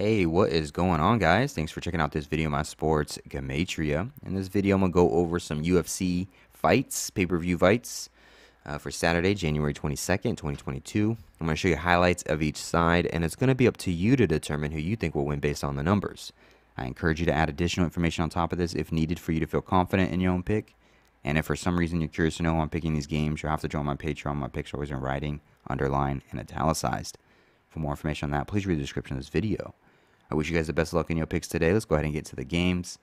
Hey, what is going on, guys? Thanks for checking out this video of my sports, Gematria. In this video, I'm going to go over some UFC fights, pay-per-view fights for Saturday, January 22nd, 2022. I'm going to show you highlights of each side, and it's going to be up to you to determine who you think will win based on the numbers. I encourage you to add additional information on top of this if needed for you to feel confident in your own pick. And if for some reason you're curious to know how I'm picking these games, you'll have to join my Patreon. My picks are always in writing, underlined, and italicized. For more information on that, please read the description of this video. I wish you guys the best of luck in your picks today. Let's go ahead and get to the games.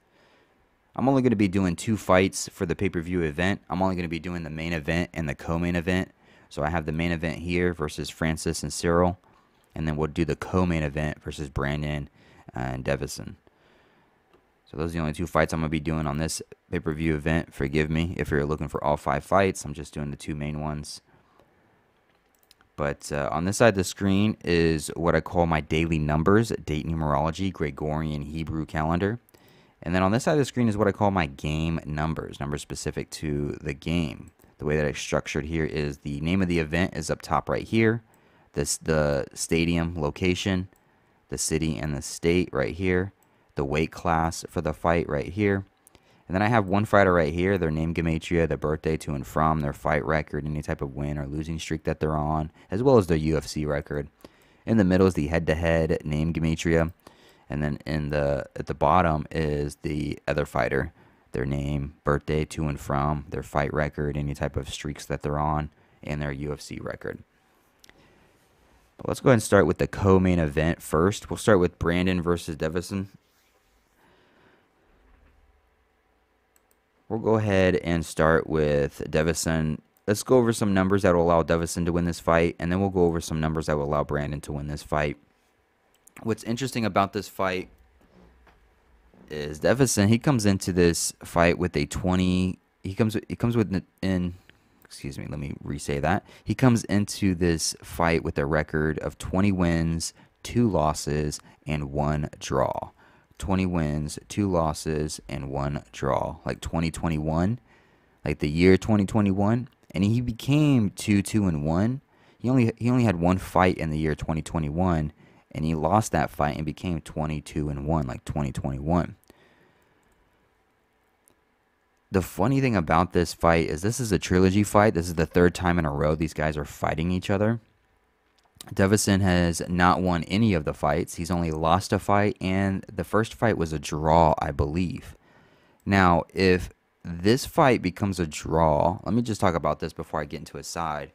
I'm only going to be doing 2 fights for the pay-per-view event. I'm only going to be doing the main event and the co-main event. So I have the main event here versus Francis and Cyril. And then we'll do the co-main event versus Brandon and Davison. So those are the only 2 fights I'm going to be doing on this pay-per-view event. Forgive me if you're looking for all 5 fights. I'm just doing the 2 main ones. But on this side of the screen is what I call my daily numbers, date numerology, Gregorian Hebrew calendar. And then on this side of the screen is what I call my game numbers, numbers specific to the game. The way that it's structured here is the name of the event is up top right here. The stadium location, the city and the state right here. The weight class for the fight right here. And then I have one fighter right here, their name Gematria, their birthday to and from, their fight record, any type of win or losing streak that they're on, as well as their UFC record. In the middle is the head-to-head name Gematria. And then at the bottom is the other fighter, their name, birthday to and from, their fight record, any type of streaks that they're on, and their UFC record. But let's go ahead and start with the co-main event first. We'll start with Brandon versus Davison. We'll go ahead and start with Davison. Let's go over some numbers that will allow Davison to win this fight, and then we'll go over some numbers that will allow Brandon to win this fight. What's interesting about this fight is Davison, he comes into this fight with a 20. He comes with excuse me, let me re-say that. He comes into this fight with a record of 20 wins, 2 losses, and 1 draw. 20 wins, 2 losses, and 1 draw. Like 2021, like the year 2021, and he became 2-2-1. He only had 1 fight in the year 2021, and he lost that fight and became 22-1, like 2021. The funny thing about this fight is this is a trilogy fight. This is the 3rd time in a row these guys are fighting each other. Davison has not won any of the fights. He's only lost a fight, and the first fight was a draw, I believe. Now, if this fight becomes a draw, let me just talk about this before I get into his side.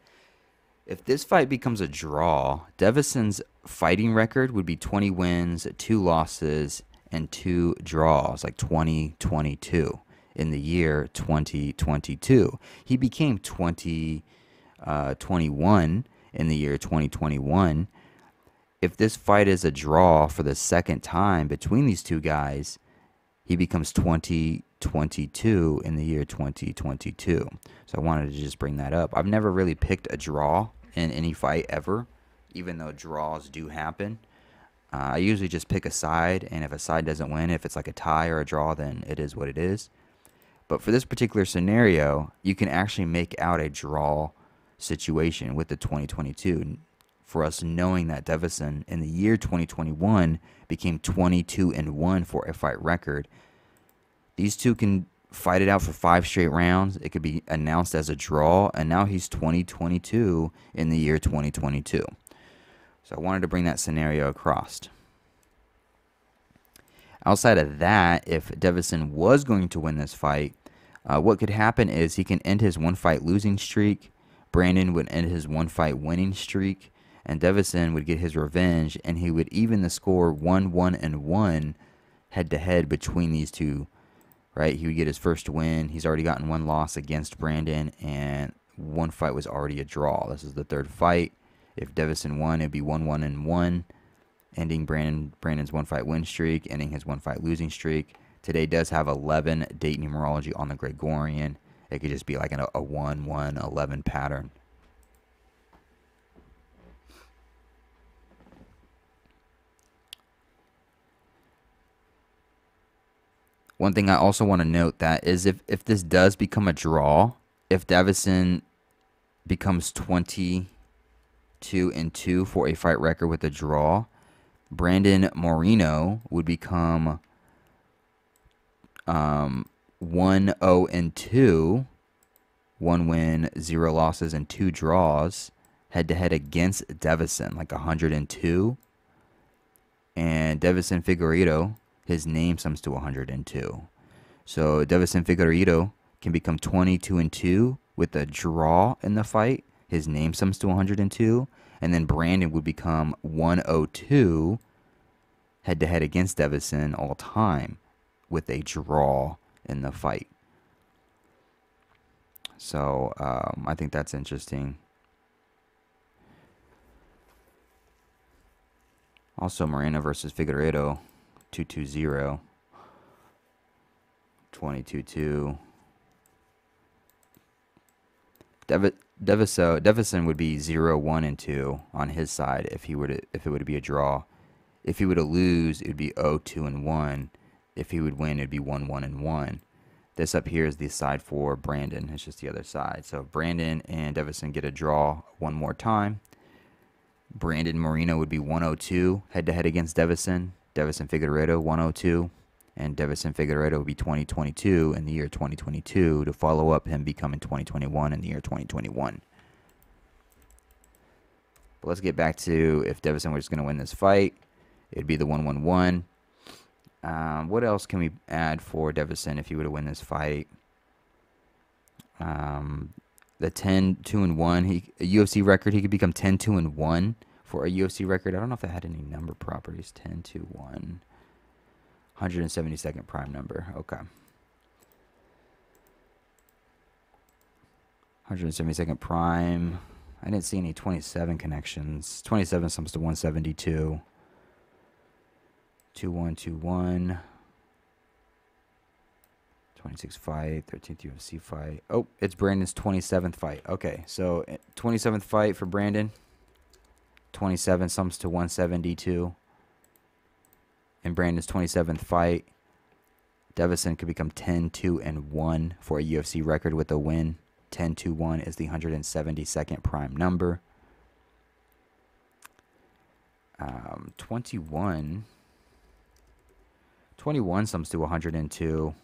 If this fight becomes a draw, Davison's fighting record would be 20 wins, 2 losses, and 2 draws, like 2022 in the year 2022. He became 21 in the year 2021. If this fight is a draw for the 2nd time between these 2 guys, he becomes 2022 in the year 2022. So I wanted to just bring that up. I've never really picked a draw in any fight ever, even though draws do happen. I usually just pick a side, and if a side doesn't win, if it's like a tie or a draw, then it is what it is. But for this particular scenario, you can actually make out a draw situation with the 2022 for us knowing that Davison in the year 2021 became 22-1 for a fight record. These 2 can fight it out for 5 straight rounds. It could be announced as a draw, and now he's 20-22 in the year 2022. So I wanted to bring that scenario across. Outside of that, if Davison was going to win this fight, what could happen is he can end his 1-fight losing streak. Brandon would end his 1-fight winning streak, and Davison would get his revenge, and he would even the score 1-1-1 head-to-head between these 2, right? He would get his first win. He's already gotten 1 loss against Brandon, and 1 fight was already a draw. This is the 3rd fight. If Davison won, it would be 1-1-1, ending Brandon's 1-fight win streak, ending his 1-fight losing streak. Today does have 11 date numerology on the Gregorian. It could just be like a 1-1-11 pattern. One thing I also want to note that is if this does become a draw, if Davison becomes 22-2 for a fight record with a draw, Brandon Moreno would become 1-0-2, 1 win, 0 losses, and 2 draws, head-to-head against Devison, like 102. And Devison Figueiredo, his name sums to 102. So Devison Figueiredo can become 22-2 with a draw in the fight. His name sums to 102. And then Brandon would become 102 head-to-head against Devison all time with a draw in the fight. So I think that's interesting. Also, Moreno versus Figueiredo, 2-2-0, 22-2. Devison would be 0-1-2 on his side if it were to be a draw. If he were to lose, it would be 0-2-1. If he would win, it would be 1-1-1. This up here is the side for Brandon. It's just the other side. So Brandon and Devison get a draw one more time. Brandon Moreno would be 102 head-to-head against Devison. Devison Figueiredo 102. And Devison Figueiredo would be 2022 in the year 2022 to follow up him becoming 2021 in the year 2021. But let's get back to if Devison was going to win this fight. It would be the 1-1-1. What else can we add for Devison if he were to win this fight? The 10-2-1, a UFC record. He could become 10-2-1 for a UFC record. I don't know if that had any number properties. 10-1, 172nd prime number. Okay. 172nd prime. I didn't see any 27 connections. 27 sums to 172. 2-1-2-1. 26th fight, 13th UFC fight. Oh, it's Brandon's 27th fight. Okay, so 27th fight for Brandon. 27 sums to 172. In Brandon's 27th fight, Devison could become 10-2-1 for a UFC record with a win. 10-2-1 is the 172nd prime number. 21 sums to 102.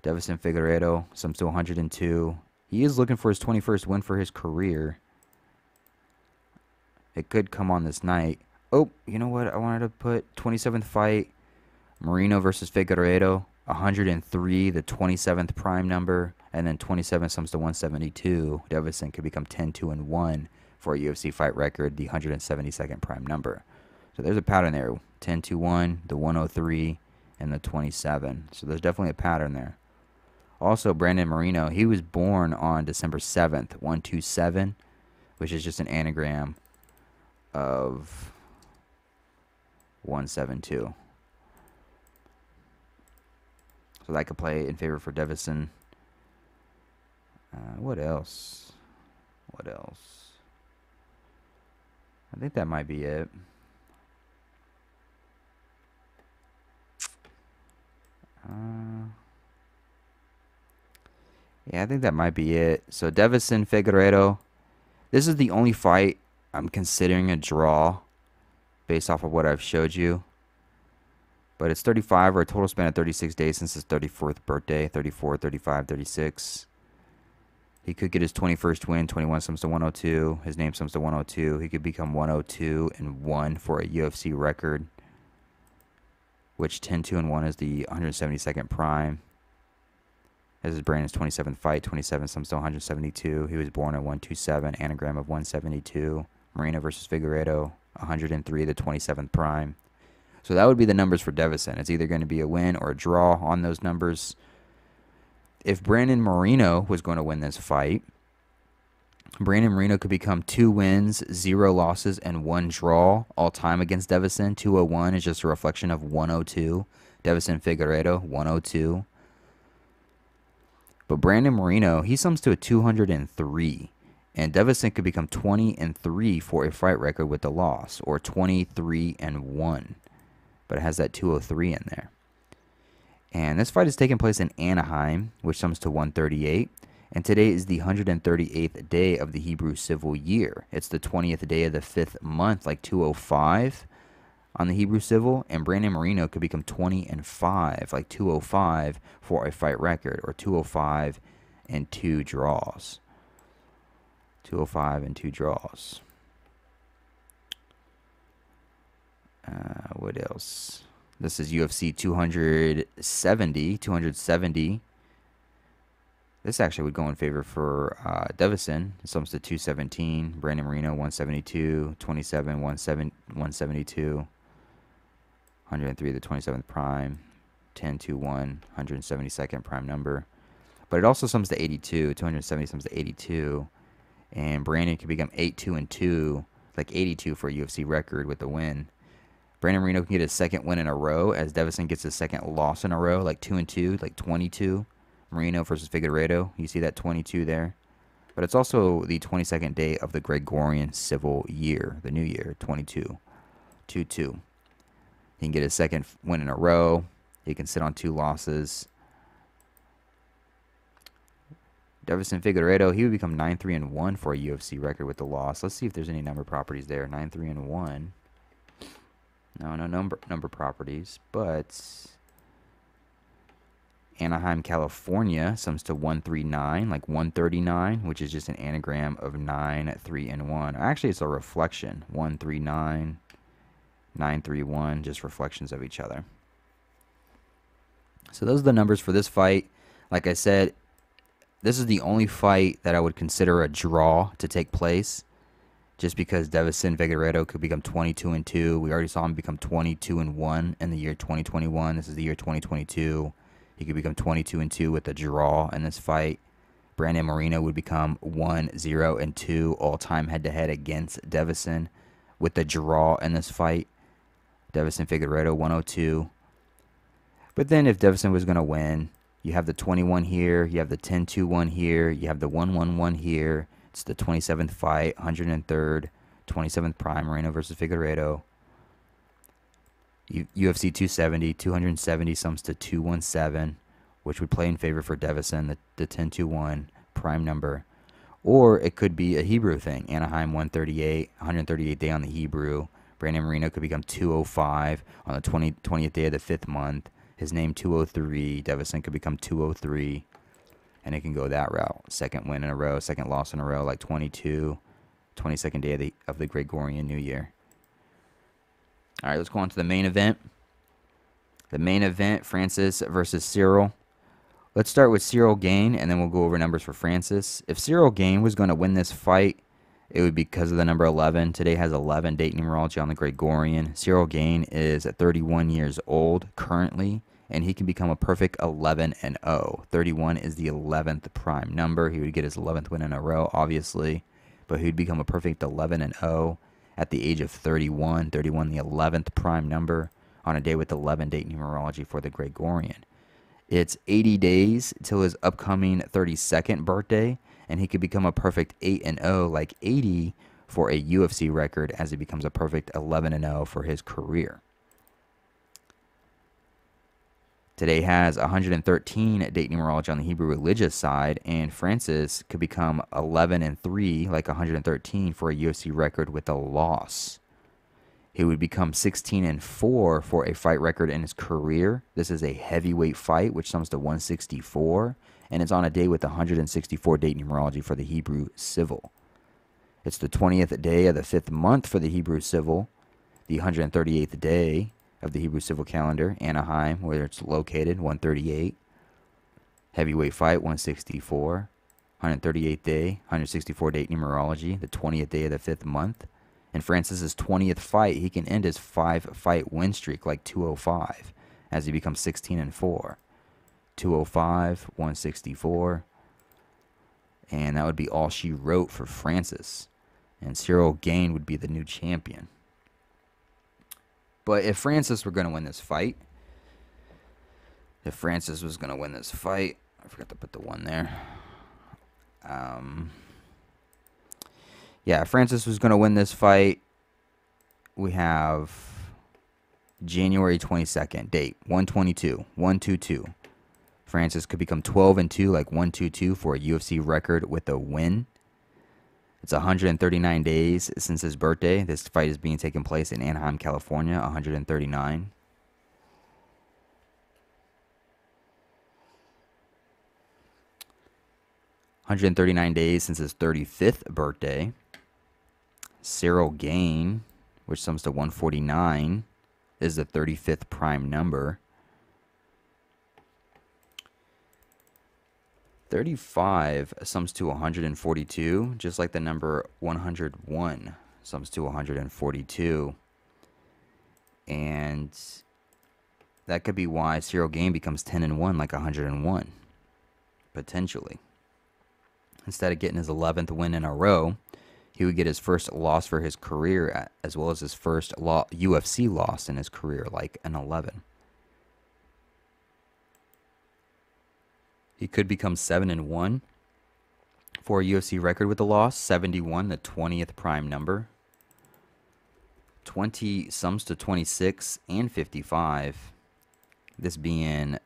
Devison Figueiredo sums to 102. He is looking for his 21st win for his career. It could come on this night. Oh, you know what? I wanted to put 27th fight. Moreno versus Figueiredo. 103, the 27th prime number. And then 27 sums to 172. Devison could become 10-2-1 for a UFC fight record. The 172nd prime number. So there's a pattern there. 10-2-1, the 103, and the 27. So there's definitely a pattern there. Also, Brandon Moreno, he was born on December 7th, 127, which is just an anagram of 172. So that could play in favor for Devison. What else? What else? I think that might be it. Yeah, I think that might be it. So Devison Figueiredo. This is the only fight I'm considering a draw based off of what I've showed you. But it's 35 or a total span of 36 days since his 34th birthday. 34, 35, 36. He could get his 21st win. 21 sums to 102. His name sums to 102. He could become 102-1 for a UFC record, which 10-2-1 is the 172nd prime. This is Brandon's 27th fight. 27 sums to 172. He was born at 127, anagram of 172. Moreno versus Figueiredo, 103, the 27th prime. So that would be the numbers for Devison. It's either going to be a win or a draw on those numbers. If Brandon Moreno was going to win this fight, Brandon Moreno could become 2 wins, 0 losses, and 1 draw all time against Devison. 201 is just a reflection of 102. Devison Figueiredo, 102. But Brandon Moreno, he sums to a 203. And Devison could become 20-3 for a fight record with the loss, or 23-1. But it has that 203 in there. And this fight is taking place in Anaheim, which sums to 138. And today is the 138th day of the Hebrew civil year. It's the 20th day of the 5th month, like 205 on the Hebrew civil. And Brandon Moreno could become 20-5, like 205 for a fight record, or 205 and 2 draws. 205 and 2 draws. What else? This is UFC 270. This actually would go in favor for Devison. It sums to 217. Brandon Moreno 172. 27 172. 103 the 27th prime. 10-1 172nd prime number. But it also sums to 82. 270 sums to 82. And Brandon could become 8-2-2, like 82 for a UFC record with the win. Brandon Moreno can get his second win in a row, as Devison gets his second loss in a row, like 2-2, like 22. Moreno versus Figueiredo. You see that 22 there. But it's also the 22nd day of the Gregorian civil year, the new year, 22. 2-2. He can get his second win in a row. He can sit on 2 losses. Devison Figueiredo, he would become 9-3-1 for a UFC record with the loss. Let's see if there's any number properties there. 9-3-1. No number properties, but Anaheim, California sums to 139, like 139, which is just an anagram of 9-3-1. Actually, it's a reflection. 139, 9-3-1, just reflections of each other. So those are the numbers for this fight. Like I said, this is the only fight that I would consider a draw to take place, just because Devison Figueiredo could become 22-2. We already saw him become 22-1 in the year 2021. This is the year 2022. He could become 22-2 with a draw in this fight. Brandon Moreno would become 1-0-2 all-time head-to-head against Devison with the draw in this fight. Devison Figueiredo 102. But then if Devison was going to win, you have the 21 here, you have the 10-2-1 here, you have the 1-1-1 here. It's the 27th fight, 103rd, 27th prime, Moreno versus Figueiredo. UFC 270 sums to 217, which would play in favor for Devison, the 10-2-1 prime number. Or it could be a Hebrew thing. Anaheim 138, 138th day on the Hebrew. Brandon Moreno could become 205 on the 20th day of the 5th month. His name 203. Devison could become 203. And it can go that route. Second win in a row, second loss in a row, like 22, 22nd day of the Gregorian New Year. All right, let's go on to the main event. The main event, Francis versus Cyril. Let's start with Cyril Gane, and then we'll go over numbers for Francis. If Cyril Gane was going to win this fight, it would be because of the number 11. Today has 11 date numerology on the Gregorian. Cyril Gane is 31 years old currently, and he can become a perfect 11-0. 31 is the 11th prime number. He would get his 11th win in a row, obviously, but he would become a perfect 11-0 at the age of 31. 31, the 11th prime number on a day with 11 date numerology for the Gregorian. It's 80 days till his upcoming 32nd birthday, and he could become a perfect 8-0, like 80, for a UFC record, as he becomes a perfect 11-0 for his career. Today has 113 date numerology on the Hebrew religious side, and Francis could become 11-3, like 113, for a UFC record with a loss. He would become 16-4 for a fight record in his career. This is a heavyweight fight, which sums to 164, and it's on a day with 164 date numerology for the Hebrew civil. It's the 20th day of the 5th month for the Hebrew civil, the 138th day of the Hebrew civil calendar, Anaheim, where it's located, 138. Heavyweight fight, 164. 138th day, 164 date numerology, the 20th day of the 5th month. In Francis's 20th fight, he can end his 5-fight win streak like 205 as he becomes 16-4. 205, 164. And that would be all she wrote for Francis. And Cyril Gane would be the new champion. But if Francis were going to win this fight, I forgot to put the 1 there. Yeah, if Francis was going to win this fight, we have January 22nd, date 122, 122. Francis could become 12-2, like 1-2-2 for a UFC record with a win. It's 139 days since his birthday. This fight is being taken place in Anaheim, California. 139. 139 days since his 35th birthday. Cyril Gane, which sums to 149, is the 35th prime number. 35 sums to 142, just like the number 101 sums to 142. And that could be why Cyril Gane becomes 10-1, like 101, potentially. Instead of getting his 11th win in a row, he would get his first loss for his career, as well as his first UFC loss in his career, like an 11. He could become 7-1 for a UFC record with a loss. 71, the 20th prime number. 20 sums to 26 and 55. This being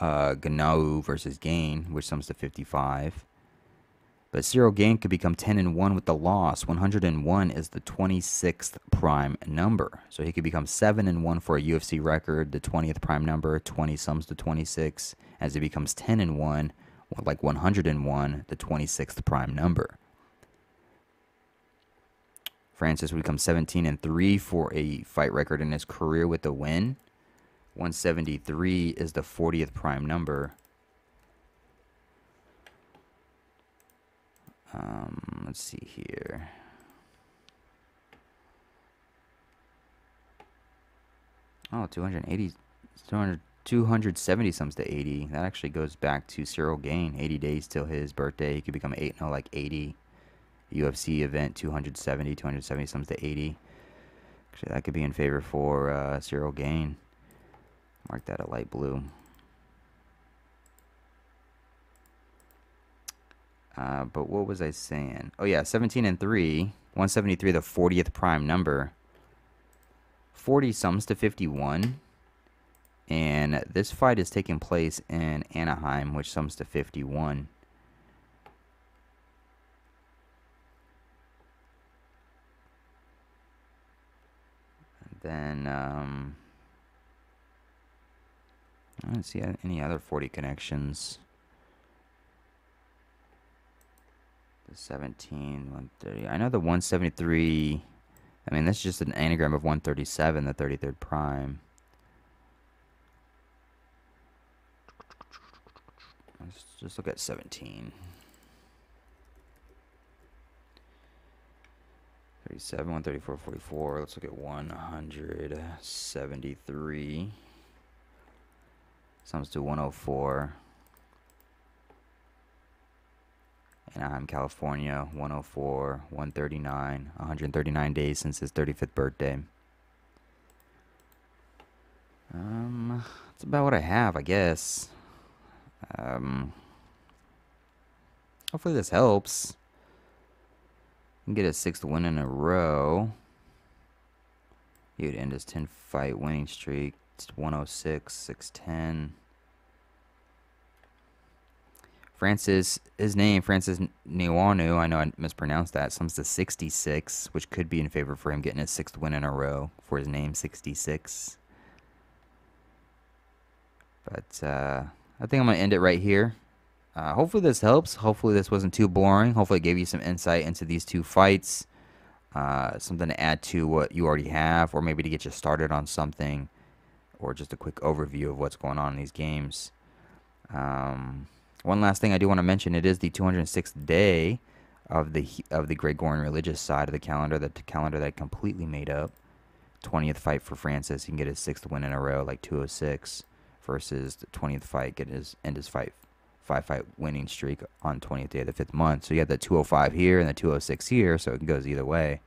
Ngannou versus Gane, which sums to 55. But Cyril Gane could become 10-1 with the loss. 101 is the 26th prime number. So he could become 7-1 for a UFC record, the 20th prime number. 20 sums to 26. As he becomes 10-1, like 101, the 26th prime number. Francis would become 17-3 for a fight record in his career with a win. 173 is the 40th prime number. Let's see here. Oh, 270 sums to 80. That actually goes back to Cyril Gane. 80 days till his birthday. He could become 8-0, like 80. UFC event, 270 sums to 80. Actually, that could be in favor for Cyril Gane. Mark that a light blue. But what was I saying? Oh, yeah, 17-3. 173, the 40th prime number. 40 sums to 51. And this fight is taking place in Anaheim, which sums to 51. And then, I don't see any other 40 connections. The 17, 130. I know the 173. I mean, that's just an anagram of 137, the 33rd prime. Let's just look at 17. 37, 134, 44. Let's look at 173. Sums to 104. Anaheim, California, 104, 139, 139 days since his 35th birthday. That's about what I have, I guess. Hopefully this helps. Can get a 6th win in a row. He would end his 10-fight winning streak. It's 106, 610. Francis, his name, Francis Ngannou, I know I mispronounced that, sums to 66, which could be in favor for him getting his 6th win in a row for his name, 66. But I think I'm going to end it right here. Hopefully this helps. Hopefully this wasn't too boring. Hopefully it gave you some insight into these two fights. Something to add to what you already have, or maybe to get you started on something, or just a quick overview of what's going on in these games. One last thing I do want to mention, it is the 206th day of the Gregorian religious side of the calendar that I completely made up. 20th fight for Francis. He can get his 6th win in a row, like 206, versus the 20th fight, end his 5-fight winning streak on 20th day of the 5th month. So you have the 205 here and the 206 here, so it goes either way.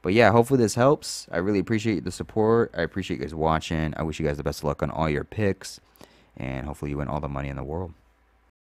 But yeah, hopefully this helps. I really appreciate the support. I appreciate you guys watching. I wish you guys the best of luck on all your picks, and hopefully you win all the money in the world.